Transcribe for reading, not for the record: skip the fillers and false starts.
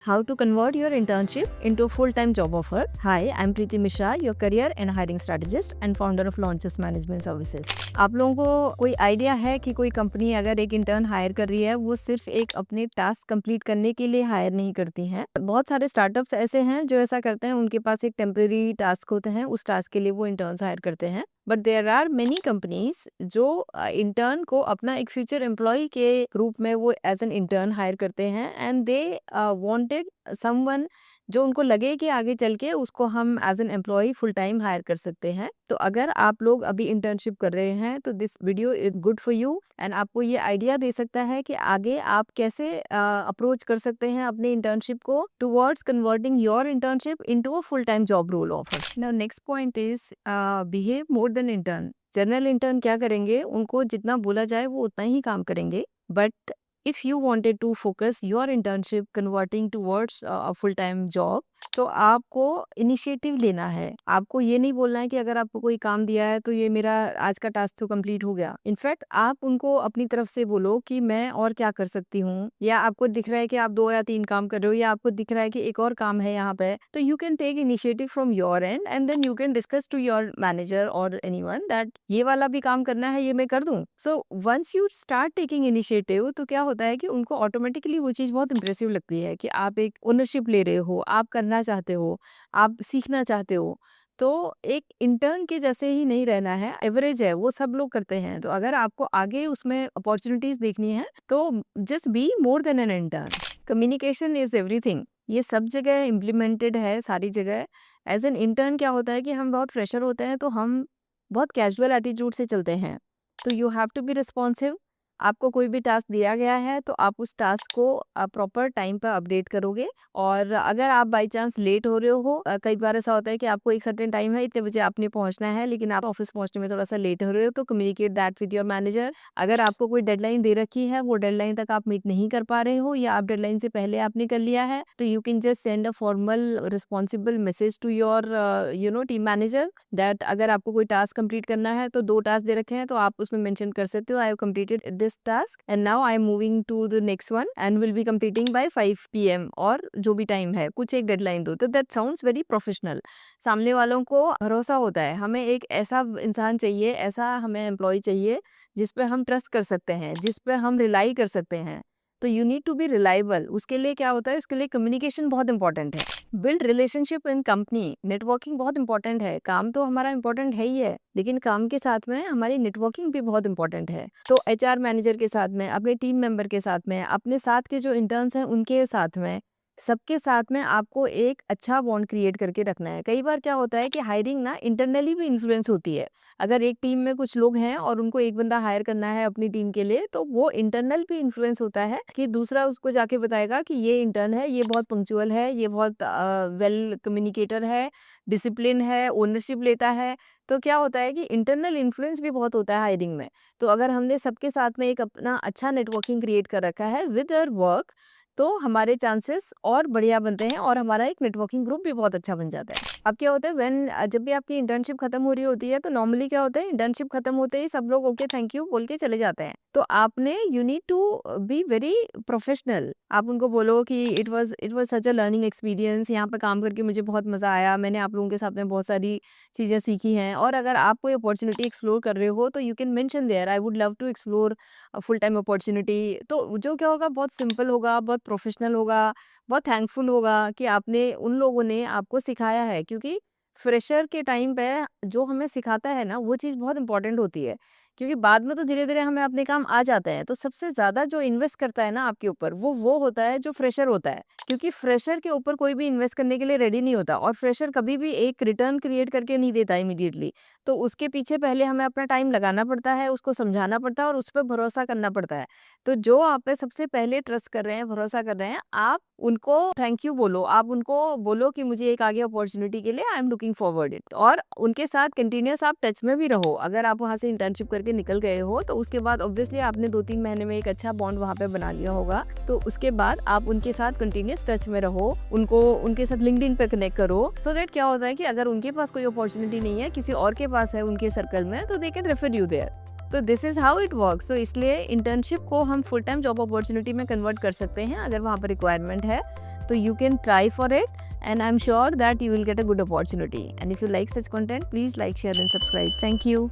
How to convert your internship into a full-time job offer. Hi, I'm Preeti Mishra, your career and hiring strategist and founder of Launches Management Services. आप लोगों को कोई idea है कि कोई company अगर एक इंटर्न हायर कर रही है, वो सिर्फ एक अपने टास्क कंप्लीट करने के लिए हायर नहीं करती हैं। बहुत सारे स्टार्टअप्स ऐसे हैं जो ऐसा करते हैं, उनके पास एक टेम्परेरी टास्क होते हैं, उस टास्क के लिए वो इंटर्न्स हायर करते हैं। But there are many companies जो इंटर्न को अपना एक फ्यूचर एम्प्लॉय के रूप में वो एज एन इंटर्न हायर करते हैं एंड दे वांटेड समवन जो उनको लगे कि आगे चल के उसको हम as an employ full time hire कर सकते हैं। तो अगर आप लोग अभी इंटर्नशिप कर रहे हैं तो this video is good for you and आपको ये आइडिया दे सकता है कि आगे आप कैसे अप्रोच कर सकते हैं अपने इंटर्नशिप को towards converting your internship into a full time job role offer. Now next point is behave more than intern. General intern क्या करेंगे, उनको जितना बोला जाए वो उतना ही काम करेंगे, but if you wanted to focus your internship converting towards a full time job, तो आपको इनिशिएटिव लेना है। आपको ये नहीं बोलना है कि अगर आपको कोई काम दिया है तो ये मेरा आज का टास्क तो कंप्लीट हो गया। इनफैक्ट आप उनको अपनी तरफ से बोलो कि मैं और क्या कर सकती हूँ, या आपको दिख रहा है कि आप 2 या 3 काम कर रहे हो, या आपको दिख रहा है कि एक और काम है यहाँ पे, तो you can take initiative from your end and then you can discuss to your manager और एनीवन दैट ये वाला भी काम करना है, ये मैं कर दूँ। So once you start taking initiative, तो क्या होता है कि उनको ऑटोमेटिकली वो चीज़ बहुत इंप्रेसिव लगती है कि आप एक ओनरशिप ले रहे हो, आप करना चाहते हो, आप सीखना चाहते हो। तो एक इंटर्न के जैसे ही नहीं रहना है, एवरेज है वो सब लोग करते हैं। तो अगर आपको आगे उसमें अपॉर्चुनिटीज देखनी है तो just be more than an intern. Communication is everything, ये सब जगह इम्प्लीमेंटेड है, सारी जगह। एज एन इंटर्न क्या होता है कि हम बहुत फ्रेशर होते हैं, तो हम बहुत कैजुअल एटीट्यूड से चलते हैं। तो you have to be responsive. आपको कोई भी टास्क दिया गया है तो आप उस टास्क को प्रॉपर टाइम पर अपडेट करोगे। और अगर आप बाई चांस लेट हो रहे हो, कई बार ऐसा होता है कि आपको एक सर्टेन टाइम है, इतने बजे आपने पहुंचना है, लेकिन आप ऑफिस पहुंचने में थोड़ा सा लेट हो रहे हो, तो communicate that with your manager. अगर आपको कोई डेडलाइन दे रखी है, वो डेडलाइन तक आप मीट नहीं कर पा रहे हो, या आप डेडलाइन से पहले आपने कर लिया है, तो you can just send a formal responsible message to your team manager that अगर आपको कोई टास्क कंप्लीट करना है, तो 2 टास्क दे रखे हैं, तो आप उसमें मेंशन कर सकते हो I have completed this task and now I am moving to the next one and will be completing by 5 PM और जो भी टाइम है, कुछ एक डेडलाइन दो। तो दैट साउंड्स वेरी प्रोफेशनल। सामने वालों को भरोसा होता है। हमें एक ऐसा इंसान चाहिए, ऐसा हमें एम्प्लॉय चाहिए जिस पे हम ट्रस्ट कर सकते हैं, जिस पे हम रिलाई कर सकते हैं। तो you need to be reliable. उसके लिए क्या होता है, उसके लिए कम्युनिकेशन बहुत इंपॉर्टेंट है। Build relationship in company. Networking बहुत इंपॉर्टेंट है। काम तो हमारा इंपॉर्टेंट है ही है, लेकिन काम के साथ में हमारी नेटवर्किंग भी बहुत इंपॉर्टेंट है। तो एचआर मैनेजर के साथ में, अपने टीम मेंबर के साथ में, अपने साथ के जो इंटर्न्स हैं उनके साथ में, सबके साथ में आपको एक अच्छा बॉन्ड क्रिएट करके रखना है। कई बार क्या होता है कि हायरिंग ना इंटरनली भी इन्फ्लुएंस होती है। अगर एक टीम में कुछ लोग हैं और उनको एक बंदा हायर करना है अपनी टीम के लिए, तो वो इंटरनल भी इन्फ्लुएंस होता है कि दूसरा उसको जाके बताएगा कि ये इंटर्न है, ये बहुत पंक्चुअल है, ये बहुत वेल कम्युनिकेटर है, डिसिप्लिन है, ओनरशिप लेता है। तो क्या होता है कि इंटरनल इन्फ्लुएंस भी बहुत होता है हायरिंग में। तो अगर हमने सबके साथ में एक अपना अच्छा नेटवर्किंग क्रिएट कर रखा है विद आवर वर्क, तो हमारे चांसेस और बढ़िया बनते हैं और हमारा एक नेटवर्किंग ग्रुप भी बहुत अच्छा बन जाता है। अब क्या होता है जब भी आपकी इंटर्नशिप खत्म हो रही होती है, तो नॉर्मली क्या होता है, इंटर्नशिप खत्म होते ही सब लोग ओके थैंक यू बोल के चले जाते हैं। तो आपने you need to be very professional. आप उनको बोलो कि it was such a learning experience, यहाँ पे काम करके मुझे बहुत मजा आया, मैंने आप लोगों के साथ में बहुत सारी चीजें सीखी हैं। और अगर आप कोई अपॉर्चुनिटी एक्सप्लोर कर रहे हो, तो you can mention there I would love to explore full time opportunity. तो जो क्या होगा, बहुत सिंपल होगा, बहुत प्रोफेशनल होगा, बहुत थैंकफुल होगा कि आपने उन लोगों ने आपको सिखाया है। क्योंकि फ्रेशर के टाइम पे जो हमें सिखाता है ना, वो चीज़ बहुत इंपॉर्टेंट होती है। क्योंकि बाद में तो धीरे धीरे हमें अपने काम आ जाते हैं। तो सबसे ज्यादा जो इन्वेस्ट करता है ना आपके ऊपर, वो होता है जो फ्रेशर होता है। क्योंकि फ्रेशर के ऊपर कोई भी इन्वेस्ट करने के लिए रेडी नहीं होता, और फ्रेशर कभी भी एक रिटर्न क्रिएट करके नहीं देता इमीडिएटली। तो उसके पीछे पहले हमें अपना टाइम लगाना पड़ता है, उसको समझाना पड़ता है और उस पर भरोसा करना पड़ता है। तो जो आप पे सबसे पहले ट्रस्ट कर रहे हैं, भरोसा कर रहे हैं, आप उनको थैंक यू बोलो। आप उनको बोलो कि मुझे एक आगे अपॉर्चुनिटी के लिए I am looking forward it. और उनके साथ कंटिन्यूअस आप टच में भी रहो। अगर आप वहाँ से इंटर्नशिप करके निकल गए हो, तो उसके बाद ऑब्वियसली आपने 2-3 महीने में एक अच्छा बॉन्ड वहाँ पे बना लिया होगा। तो उसके बाद आप उनके साथ कंटिन्यूअस टच में रहो, उनके साथ लिंक्डइन पे कनेक्ट करो। सो दैट क्या होता है कि अगर उनके पास कोई अपॉर्चुनिटी नहीं है, किसी और के पास है उनके सर्कल में, तो they can refer you there. तो this is how it works. तो इसलिए इंटर्नशिप को हम फुल टाइम जॉब अपॉर्चुनिटी में कन्वर्ट कर सकते हैं अगर वहाँ पर रिक्वायरमेंट है। तो you can try for it, and I'm sure that you will get a good opportunity. And if you like such content, please like, share and subscribe. Thank you.